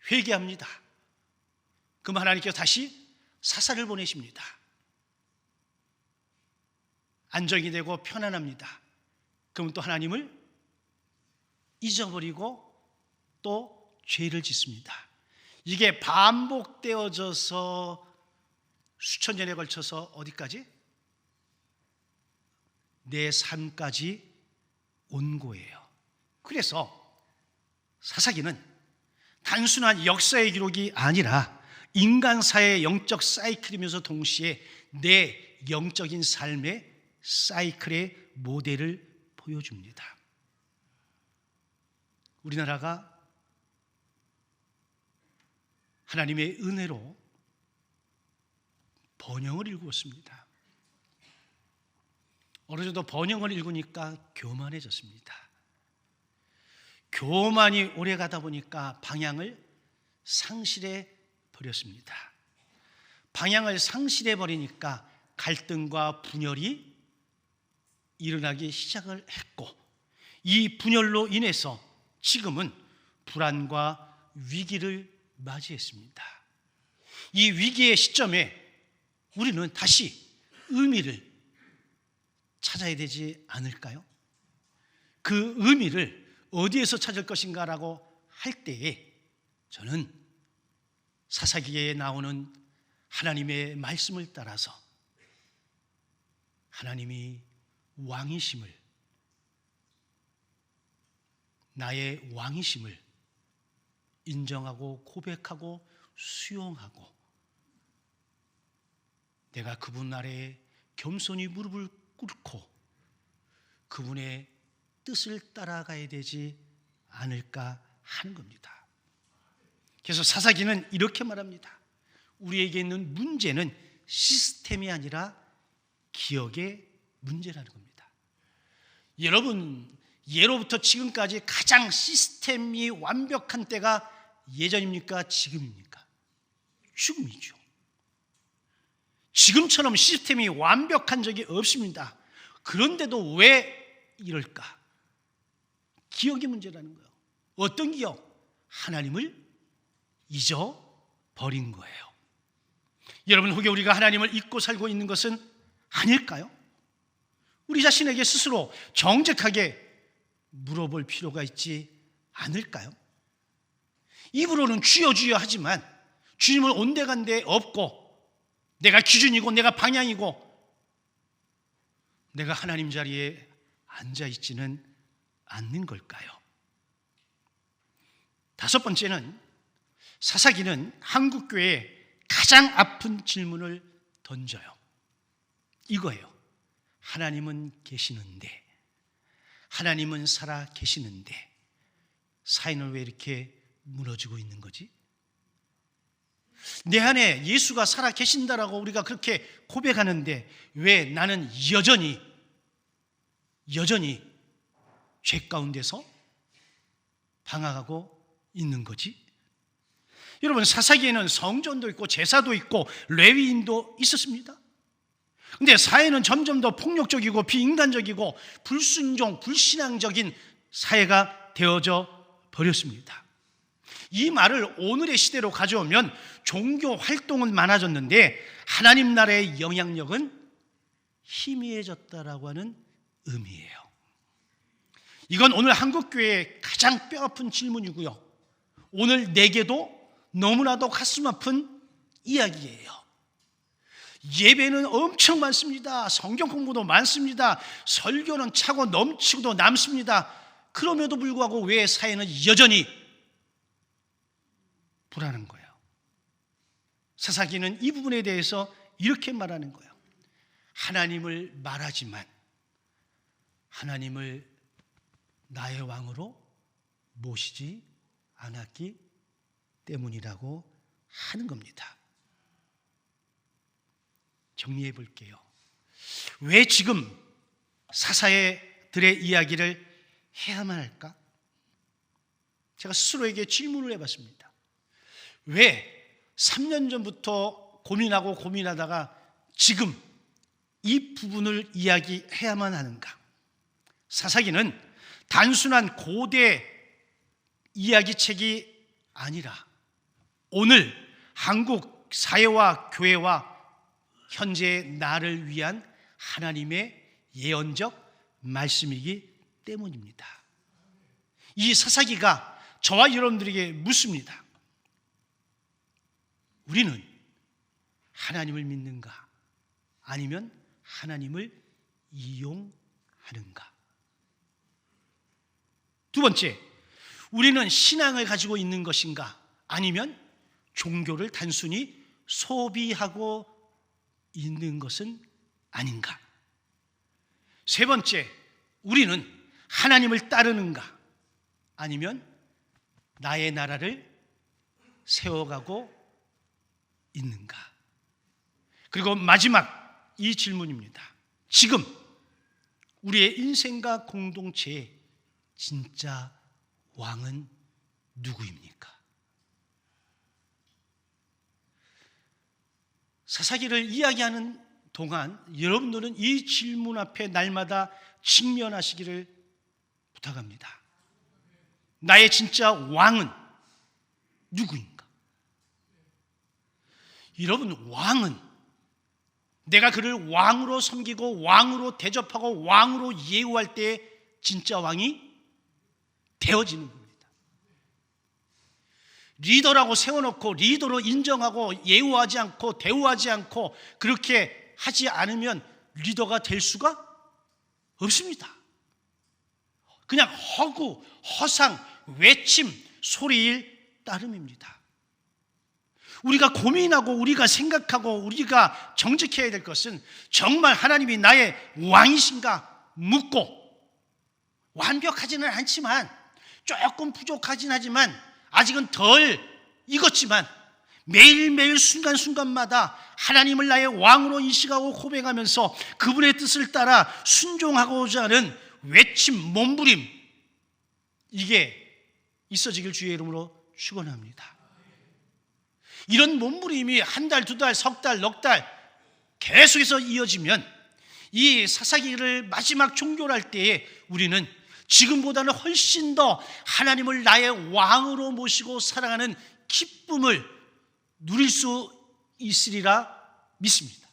회개합니다. 그럼 하나님께서 다시 사사를 보내십니다. 안정이 되고 편안합니다. 그러면 또 하나님을 잊어버리고 또 죄를 짓습니다. 이게 반복되어져서 수천 년에 걸쳐서 어디까지? 내 삶까지 온 거예요. 그래서 사사기는 단순한 역사의 기록이 아니라 인간사의 영적 사이클이면서 동시에 내 영적인 삶의 사이클의 모델을 보여줍니다. 우리나라가 하나님의 은혜로 번영을 읽었습니다. 어느 정도 번영을 읽으니까 교만해졌습니다. 교만이 오래 가다 보니까 방향을 상실해 버렸습니다. 방향을 상실해 버리니까 갈등과 분열이 일어나기 시작을 했고, 이 분열로 인해서 지금은 불안과 위기를 맞이했습니다. 이 위기의 시점에 우리는 다시 의미를 찾아야 되지 않을까요? 그 의미를 어디에서 찾을 것인가라고 할 때에 저는 사사기에 나오는 하나님의 말씀을 따라서 하나님이 왕이심을, 나의 왕이심을 인정하고 고백하고 수용하고 내가 그분 아래에 겸손히 무릎을 꿇고 그분의 뜻을 따라가야 되지 않을까 하는 겁니다. 그래서 사사기는 이렇게 말합니다. 우리에게 있는 문제는 시스템이 아니라 기억의 문제라는 겁니다. 여러분, 예로부터 지금까지 가장 시스템이 완벽한 때가 예전입니까? 지금입니까? 지금이죠. 지금처럼 시스템이 완벽한 적이 없습니다. 그런데도 왜 이럴까? 기억의 문제라는 거예요. 어떤 기억? 하나님을 잊어버린 거예요. 여러분, 혹여 우리가 하나님을 잊고 살고 있는 것은 아닐까요? 우리 자신에게 스스로 정직하게 물어볼 필요가 있지 않을까요? 입으로는 주여 주여 하지만 주님을 온데간데 없고 내가 기준이고 내가 방향이고 내가 하나님 자리에 앉아있지는 않는 걸까요? 다섯 번째는, 사사기는 한국교회에 가장 아픈 질문을 던져요. 이거예요. 하나님은 계시는데, 하나님은 살아 계시는데 사회는 왜 이렇게 무너지고 있는 거지? 내 안에 예수가 살아 계신다라고 우리가 그렇게 고백하는데 왜 나는 여전히 죄 가운데서 방황하고 있는 거지? 여러분, 사사기에는 성전도 있고 제사도 있고 레위인도 있었습니다. 근데 사회는 점점 더 폭력적이고 비인간적이고 불순종, 불신앙적인 사회가 되어져 버렸습니다. 이 말을 오늘의 시대로 가져오면 종교 활동은 많아졌는데 하나님 나라의 영향력은 희미해졌다라고 하는 의미예요. 이건 오늘 한국교회의 가장 뼈아픈 질문이고요. 오늘 내게도 너무나도 가슴 아픈 이야기예요. 예배는 엄청 많습니다. 성경 공부도 많습니다. 설교는 차고 넘치고도 남습니다. 그럼에도 불구하고 왜 사회는 여전히 불안한 거예요? 사사기는 이 부분에 대해서 이렇게 말하는 거예요. 하나님을 말하지만 하나님을 나의 왕으로 모시지 않았기 때문이라고 하는 겁니다. 정리해 볼게요. 왜 지금 사사들의 이야기를 해야만 할까? 제가 스스로에게 질문을 해봤습니다. 왜 3년 전부터 고민하다가 지금 이 부분을 이야기해야만 하는가? 사사기는 단순한 고대 이야기책이 아니라 오늘 한국 사회와 교회와 현재의 나를 위한 하나님의 예언적 말씀이기 때문입니다. 이 사사기가 저와 여러분들에게 묻습니다. 우리는 하나님을 믿는가? 아니면 하나님을 이용하는가? 두 번째, 우리는 신앙을 가지고 있는 것인가? 아니면 종교를 단순히 소비하고 있는 것은 아닌가? 세 번째, 우리는 하나님을 따르는가? 아니면 나의 나라를 세워가고 있는가? 그리고 마지막 이 질문입니다. 지금 우리의 인생과 공동체의 진짜 왕은 누구입니까? 사사기를 이야기하는 동안 여러분들은 이 질문 앞에 날마다 직면하시기를 부탁합니다. 나의 진짜 왕은 누구인가? 여러분, 왕은 내가 그를 왕으로 섬기고 왕으로 대접하고 왕으로 예우할 때 진짜 왕이 되어지는 겁니다. 리더라고 세워놓고 리더로 인정하고 예우하지 않고 대우하지 않고 그렇게 하지 않으면 리더가 될 수가 없습니다. 그냥 허구, 허상, 외침, 소리일 따름입니다. 우리가 고민하고 우리가 생각하고 우리가 정직해야 될 것은 정말 하나님이 나의 왕이신가 묻고, 완벽하지는 않지만 조금 부족하진 하지만 아직은 덜 익었지만 매일매일 순간순간마다 하나님을 나의 왕으로 인식하고 고백하면서 그분의 뜻을 따라 순종하고자 하는 외침, 몸부림, 이게 있어지길 주의 이름으로 축원합니다. 이런 몸부림이 한 달, 두 달, 석 달, 넉 달 계속해서 이어지면 이 사사기를 마지막 종결할 때에 우리는 지금보다는 훨씬 더 하나님을 나의 왕으로 모시고 살아가는 기쁨을 누릴 수 있으리라 믿습니다.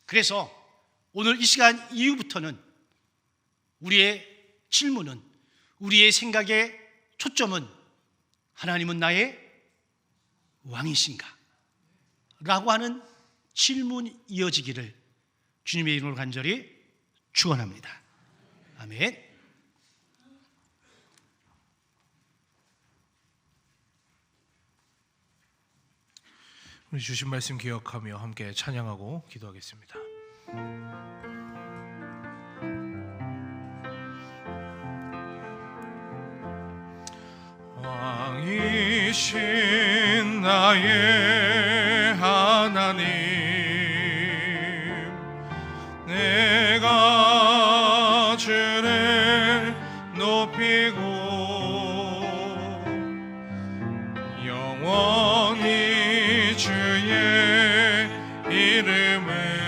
그래서 오늘 이 시간 이후부터는 우리의 질문은, 우리의 생각의 초점은 하나님은 나의 왕이신가? 라고 하는 질문이 이어지기를 주님의 이름으로 간절히 축원합니다. 아멘. 우리 주신 말씀 기억하며 함께 찬양하고 기도하겠습니다. 왕이신 나의 하나님, 내가 주를 높이고 영원히 주의 이름을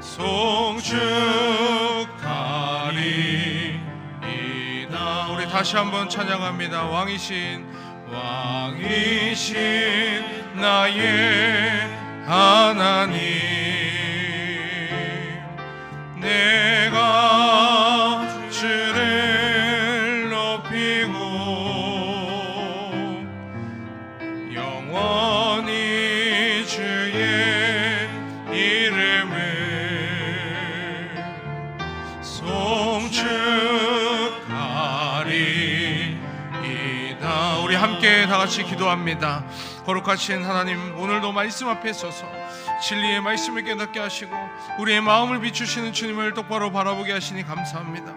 송축하리이다. 우리 다시 한번 찬양합니다. 왕이신 나의 하나님, 내가 주를 높이고 영원히 주의 이름을 송축하리이다. 우리 함께 다 같이 기도합니다. 거룩하신 하나님, 오늘도 말씀 앞에 서서 진리의 말씀을 깨닫게 하시고 우리의 마음을 비추시는 주님을 똑바로 바라보게 하시니 감사합니다.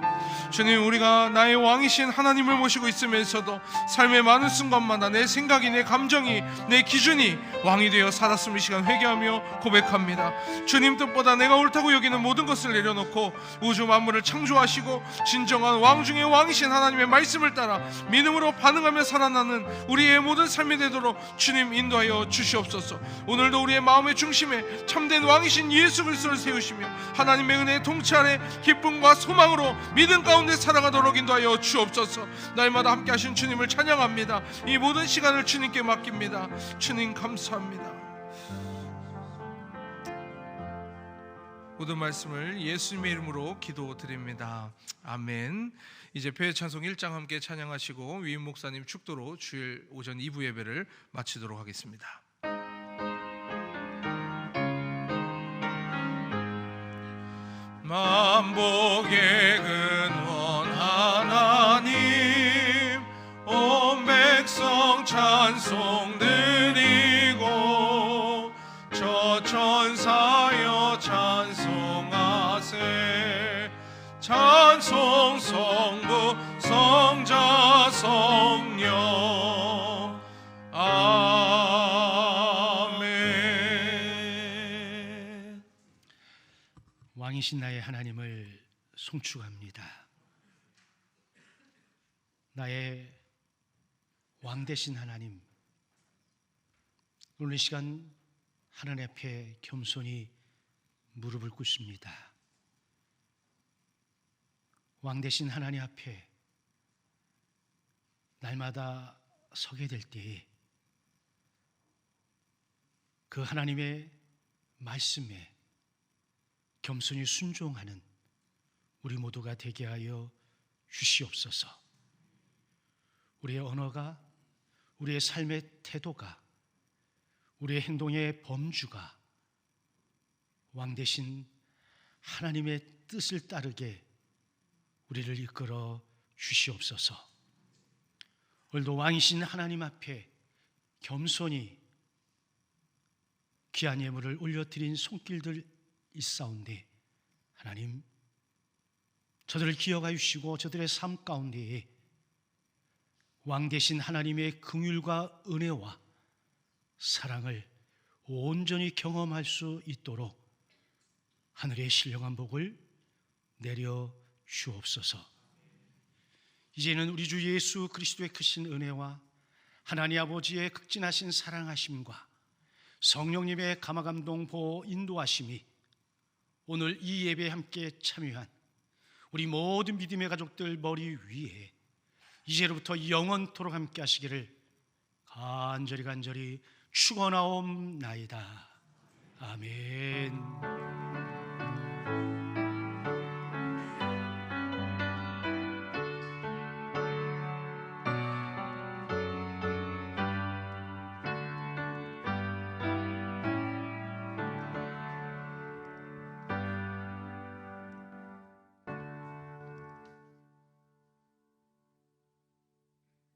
주님, 우리가 나의 왕이신 하나님을 모시고 있으면서도 삶의 많은 순간마다 내 생각이, 내 감정이, 내 기준이 왕이 되어 살았음을 이 시간 회개하며 고백합니다. 주님 뜻보다 내가 옳다고 여기는 모든 것을 내려놓고 우주 만물을 창조하시고 진정한 왕 중의 왕이신 하나님의 말씀을 따라 믿음으로 반응하며 살아나는 우리의 모든 삶이 되도록 주님 인도하여 주시옵소서. 오늘도 우리의 마음의 중심에 참된 왕이신 예수 그리스도를 세우시며 하나님의 은혜의 통치 아래 기쁨과 소망으로 믿음 가운데 살아가도록 인도하여 주옵소서. 날마다 함께 하신 주님을 찬양합니다. 이 모든 시간을 주님께 맡깁니다. 주님 감사합니다. 모든 말씀을 예수님의 이름으로 기도드립니다. 아멘. 이제 표의 찬송 1장 함께 찬양하시고 위임 목사님 축도로 주일 오전 2부 예배를 마치도록 하겠습니다. 만복의 근원 하나님, 온 백성 찬송 드리고 저 천사여 찬송하세. 찬송 성부 성자 성령 아멘. 왕이신 나의 하나님을 송축합니다. 나의 왕 되신 하나님, 오늘 이 시간 하나님 앞에 겸손히 무릎을 꿇습니다. 왕 되신 하나님 앞에 날마다 서게 될 때에 그 하나님의 말씀에 겸손히 순종하는 우리 모두가 되게 하여 주시옵소서. 우리의 언어가, 우리의 삶의 태도가, 우리의 행동의 범주가 왕 되신 하나님의 뜻을 따르게 우리를 이끌어 주시옵소서. 오늘도 왕이신 하나님 앞에 겸손히 귀한 예물을 올려드린 손길들 있사온데 하나님, 저들을 기억하여 주시고 저들의 삶 가운데에 왕 되신 하나님의 긍휼과 은혜와 사랑을 온전히 경험할 수 있도록 하늘의 신령한 복을 내려 주옵소서. 이제는 우리 주 예수 그리스도의 크신 은혜와 하나님 아버지의 극진하신 사랑하심과 성령님의 감화감동 보호 인도하심이 오늘 이 예배에 함께 참여한 우리 모든 믿음의 가족들 머리 위에 이제로부터 영원토록 함께 하시기를 간절히 축원하옵나이다. 아멘.